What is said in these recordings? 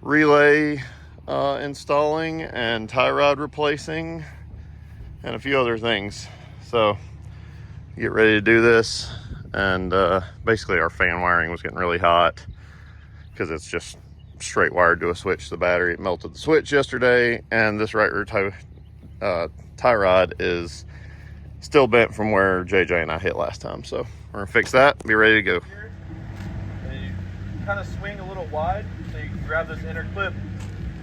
relay installing and tie rod replacing and a few other things. So get ready to do this. And basically our fan wiring was getting really hot because it's just straight wired to a switch to the battery. It melted the switch yesterday, and this right rear tie rod is still bent from where JJ and I hit last time. So we're gonna fix that, be ready to go. And you kind of swing a little wide, so you can grab this inner clip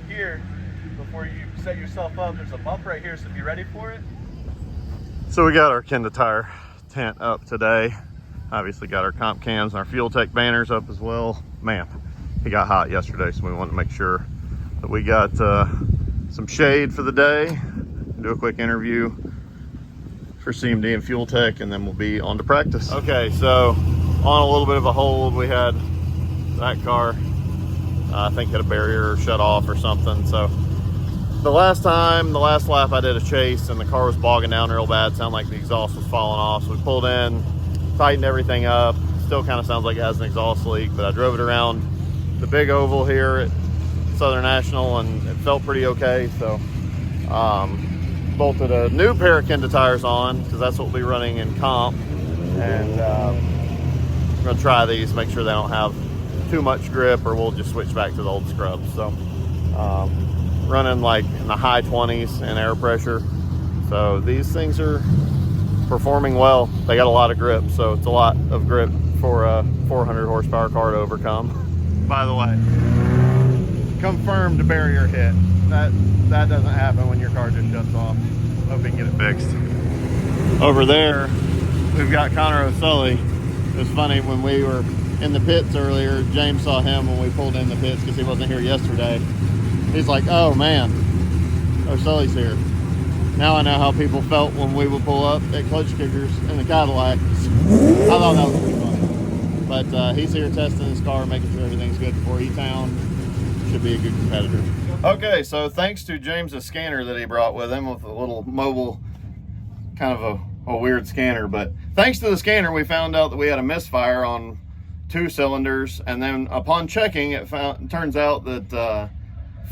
here before you set yourself up. There's a bump right here, so be ready for it. So we got our Kenda Tire tent up today. Obviously got our comp cams and our Fuel Tech banners up as well. Man, it got hot yesterday, so we wanted to make sure that we got some shade for the day. Do a quick interview for CMD and Fuel Tech, and then we'll be on to practice. Okay, so on a little bit of a hold, we had that car, I think had a barrier shut off or something. So the last lap I did a chase and the car was bogging down real bad. Sounded like the exhaust was falling off. So we pulled in, tightened everything up. Still kind of sounds like it has an exhaust leak, but I drove it around the big oval here at Southern National and it felt pretty okay. So bolted a new pair of Kenda tires on because that's what we'll be running in comp. And I'm gonna try these, make sure they don't have too much grip, or we'll just switch back to the old scrubs. So running like in the high 20s in air pressure. So these things are performing well. They got a lot of grip, so it's a lot of grip for a 400 horsepower car to overcome. By the way, confirmed barrier hit. That doesn't happen when your car just shuts off. Hope we can get it fixed. Over there, we've got Connor O'Sully. It was funny when we were in the pits earlier, James saw him when we pulled in the pits because he wasn't here yesterday. He's like, oh man, O'Sully's here. Now I know how people felt when we would pull up at clutch kickers in the Cadillac. I thought that was pretty funny. But he's here testing his car, making sure everything's good before E-Town. Should be a good competitor. Okay, so thanks to James's scanner that he brought with him, with a little mobile, kind of a weird scanner, but thanks to the scanner, we found out that we had a misfire on 2 cylinders, and then upon checking, it turns out that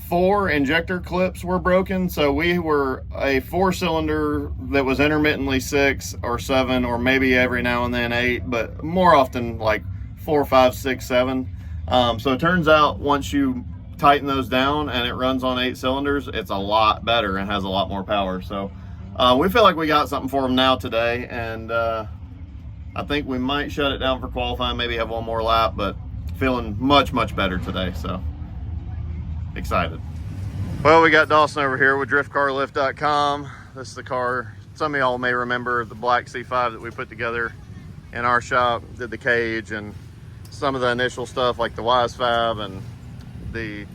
4 injector clips were broken. So we were a 4-cylinder that was intermittently 6 or 7, or maybe every now and then 8, but more often like 4, 5, 6, 7. So it turns out once you tighten those down and it runs on 8 cylinders, it's a lot better and has a lot more power. So we feel like we got something for them now today, and I think we might shut it down for qualifying, maybe have one more lap, but feeling much better today. So excited. Well, we got Dawson over here with driftcarlift.com. This is the car some of y'all may remember, the black C5 that we put together in our shop. Did the cage and some of the initial stuff like the Wise Fab and the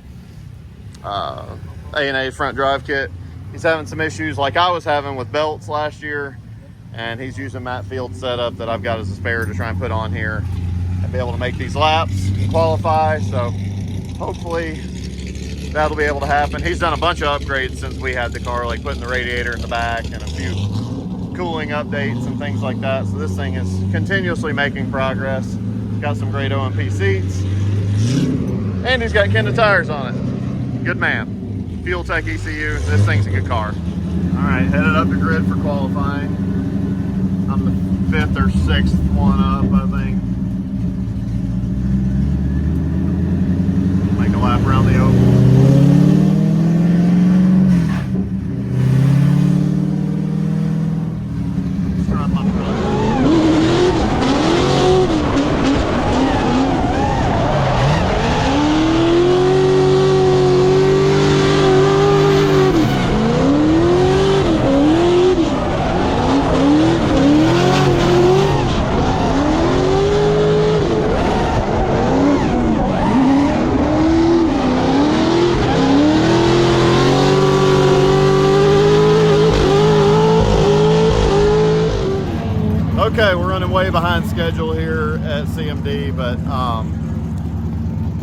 A&A front drive kit. He's having some issues like I was having with belts last year, and he's using Matt Field's setup that I've got as a spare to try and put on here and be able to make these laps and qualify. So hopefully that'll be able to happen. He's done a bunch of upgrades since we had the car, like putting the radiator in the back and a few cooling updates and things like that. So this thing is continuously making progress. Got some great OMP seats, and he's got Kenda tires on it. Good man. Fuel Tech ECU. This thing's a good car. All right, headed up the grid for qualifying. I'm the 5th or 6th one up, I think. Make a lap around the oval. Okay, we're running way behind schedule here at CMD, but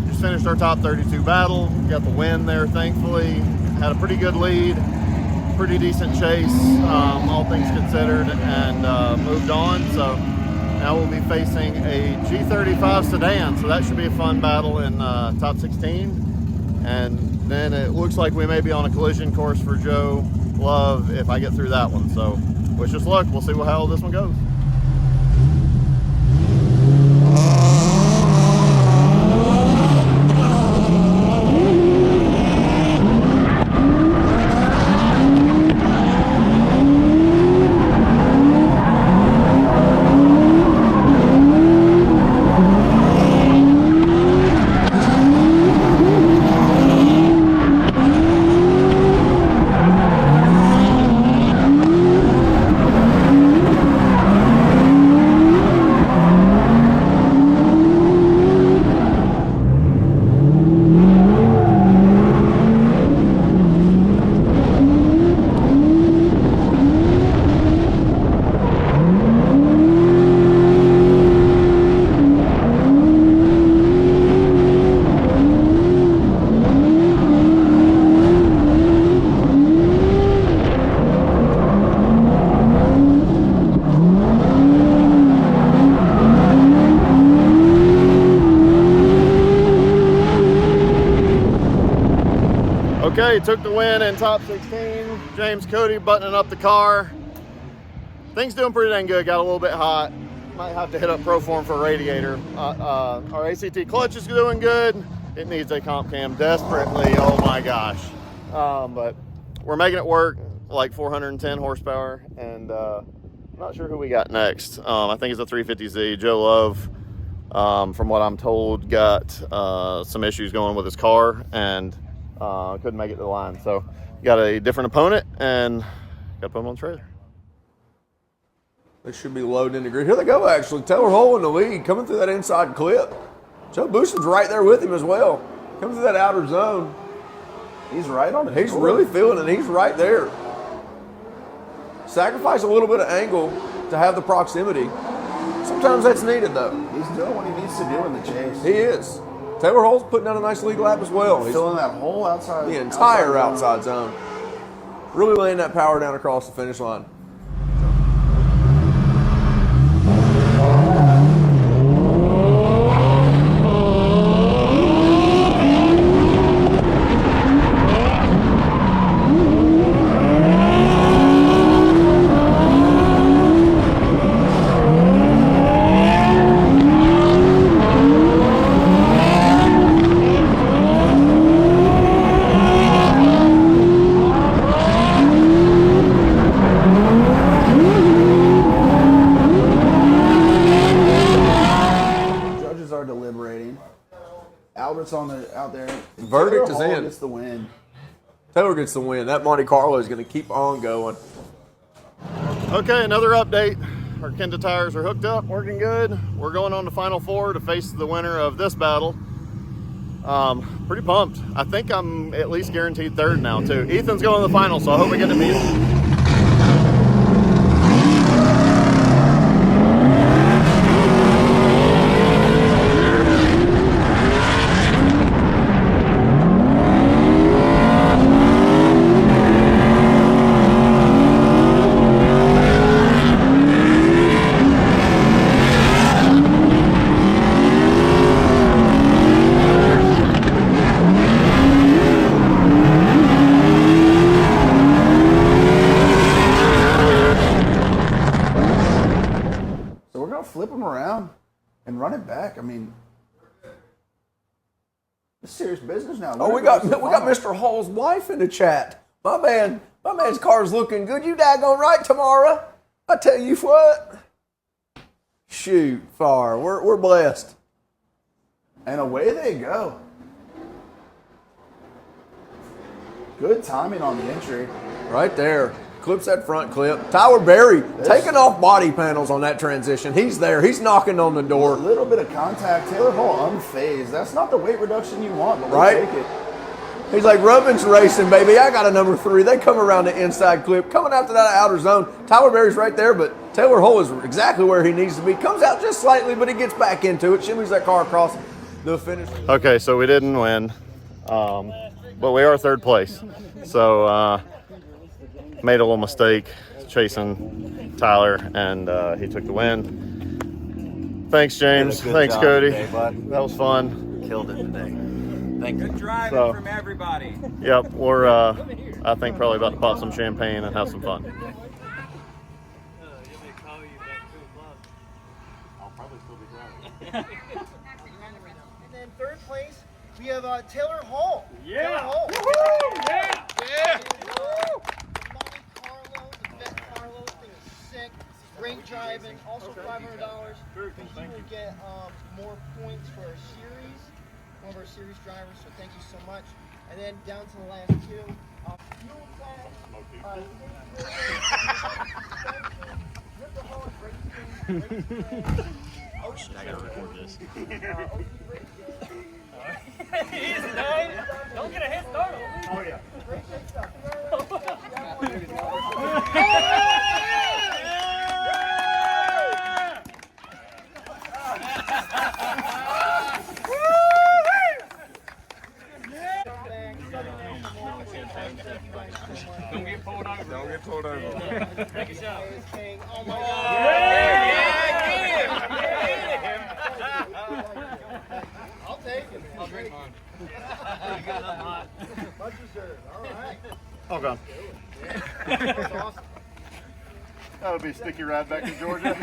just finished our top 32 battle. Got the win there, thankfully. Had a pretty good lead, pretty decent chase, all things considered, and moved on. So now we'll be facing a G35 sedan, so that should be a fun battle in top 16. and then it looks like we may be on a collision course for Joe Love if I get through that one. So wish us luck. We'll see how this one goes. Okay, took the win in top 16. James Cody buttoning up the car. Things doing pretty dang good. Got a little bit hot. Might have to hit up Proform for a radiator. Our ACT clutch is doing good. It needs a comp cam desperately. Oh my gosh. But we're making it work. Like 410 horsepower. And I'm not sure who we got next. I think it's a 350Z. Joe Love, from what I'm told, got some issues going with his car and couldn't make it to the line. So got a different opponent and got to put him on the trailer. They should be loading in the grid. Here they go, actually. Taylor Hole in the lead, coming through that inside clip. Joe Booson's right there with him as well. Coming through that outer zone. He's right on it. He's really feeling it. He's right there. Sacrifice a little bit of angle to have the proximity. Sometimes that's needed, though. He's doing what he needs to do in the chase. He is. Taylor Hole's putting down a nice lead lap as well. He's filling that whole outside. The entire outside zone. Really laying that power down across the finish line. Albert's out there. Verdict is in. Gets the win. Taylor gets the win. That Monte Carlo is going to keep on going. Okay, another update. Our Kenda tires are hooked up, working good. We're going on to Final Four to face the winner of this battle. Pretty pumped. I think I'm at least guaranteed third now too. Ethan's going to the final, so I hope we get to meet him. Flip him around and run it back. I mean, it's serious business now. Oh, we got Mr. Hall's wife in the chat. My man's car's looking good. You daggone right, Tamara. I tell you what. Shoot, far. We're blessed. And away they go. Good timing on the entry. Right there. Clips that front clip. Tyler Berry taking off body panels on that transition. He's there. He's knocking on the door. A little bit of contact. Taylor Hall unfazed. That's not the weight reduction you want, but right? We'll take it. He's like, Rubin's racing, baby. I got a number 3. They come around the inside clip. Coming after that outer zone. Tyler Berry's right there, but Taylor Hall is exactly where he needs to be. Comes out just slightly, but he gets back into it. Shimmies that car across the finish. Okay, so we didn't win, but we are third place. So made a little mistake chasing Tyler, and he took the win. Thanks, James. Thanks, Cody. Today, bud. That was fun. Killed it today. Thank you. Good driving So- from everybody. Yep, we're I think probably about to pop some champagne and have some fun. I'll probably still be driving. And then third place, we have Taylor Hall. Yeah. Taylor Hall. Yeah. Yeah. Monte Carlo, the Vettecarlo thing is sick. Great driving. Also $500. But he will get more points for our series. One of our series drivers. So thank you so much. And then down to the last two. Fuel class. I gotta record this. Don't get a head start. Oh yeah. Don't get pulled over. Don't get pulled over. Take a shot. Oh my God. I'll take it. I'll drink mine. Much deserved. All right. Oh, God. That's awesome. That would be a sticky ride back to Georgia.